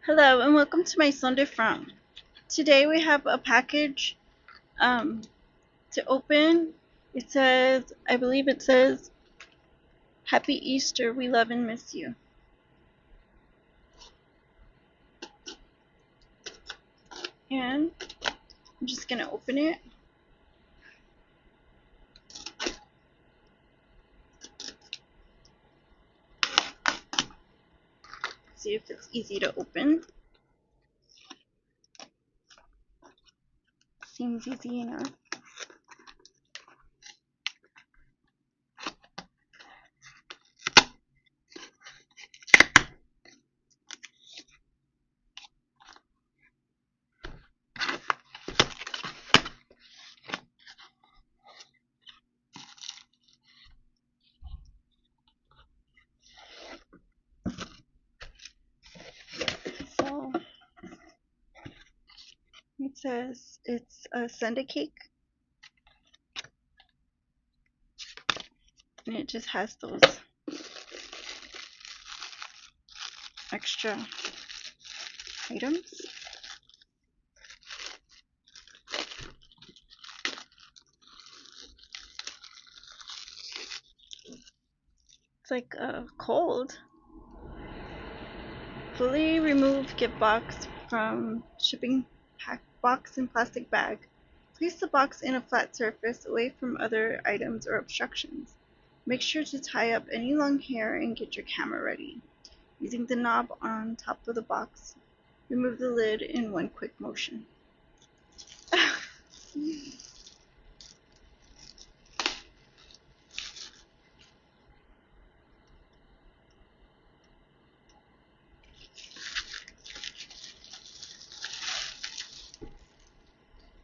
Hello and welcome to my Sunday From. Today we have a package um, to open. I believe it says, Happy Easter, we love and miss you. And I'm just going to open it. See if it's easy to open. Seems easy enough. So it says it's a Sunday cake. And it just has those extra items. It's like cold. Fully remove gift box from shipping pack box and plastic bag. Place the box in a flat surface away from other items or obstructions. Make sure to tie up any long hair and get your camera ready. Using the knob on top of the box, remove the lid in one quick motion.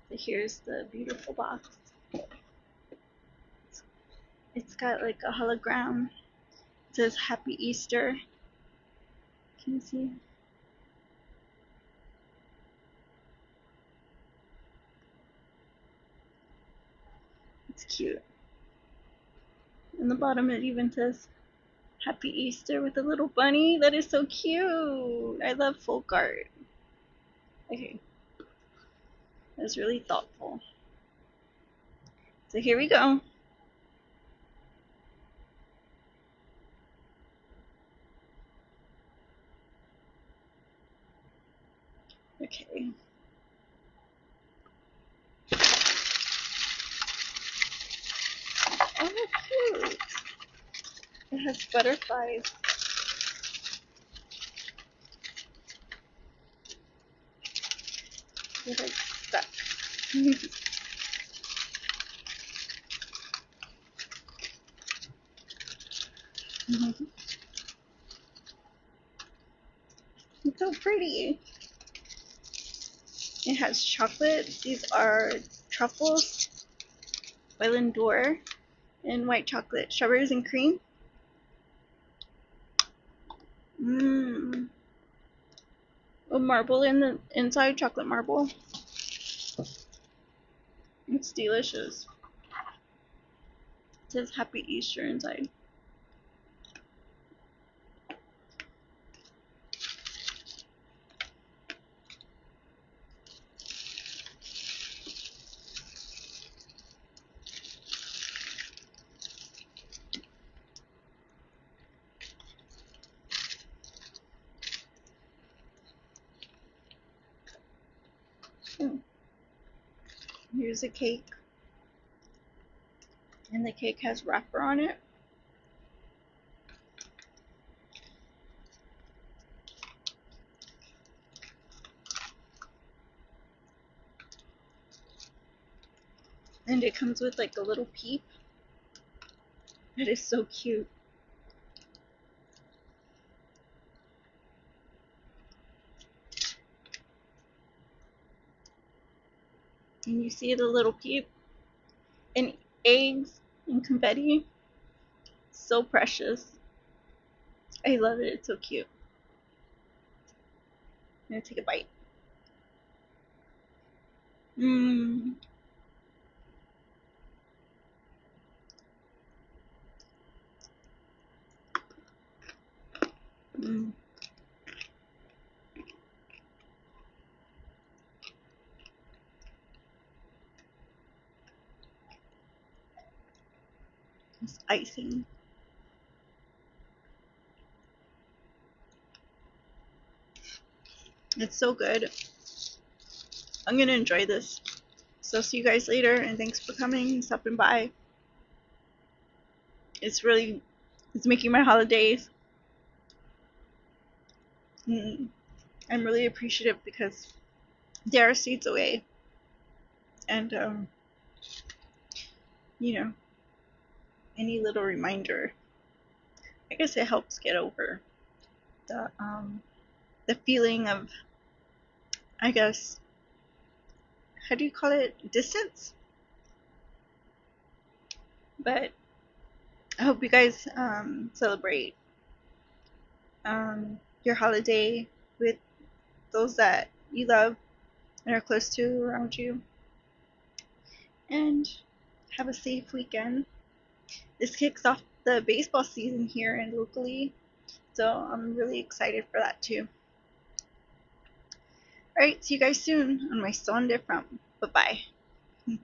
So here's the beautiful box. It's got like a hologram. It says Happy Easter. Can you see? It's cute. In the bottom it even says Happy Easter with a little bunny. That is so cute. I love folk art. Okay. That's really thoughtful. So here we go. Okay. Oh, cute. It has butterflies. They're like stuck. It's so pretty. It has chocolate. These are truffles by Lindor and white chocolate, strawberries and cream. Mmm. A marble in the inside, chocolate marble. It's delicious. It says Happy Easter inside. Here's a cake. And the cake has wrapper on it. And it comes with like a little peep. That is so cute. And you see the little peep and eggs and confetti. So precious. I love it. It's so cute. I'm gonna take a bite. Mmm. Mmm. This icing. It's so good. I'm gonna enjoy this. So see you guys later, and thanks for coming and stopping by. It's making my holidays. I'm really appreciative because they are seeds away, and you know, any little reminder, I guess it helps get over the feeling of, I guess, how do you call it, distance? But I hope you guys celebrate your holiday with those that you love and are close to around you, and have a safe weekend. This kicks off the baseball season here and locally, so I'm really excited for that too. Alright, see you guys soon on my Sonde From. Bye bye.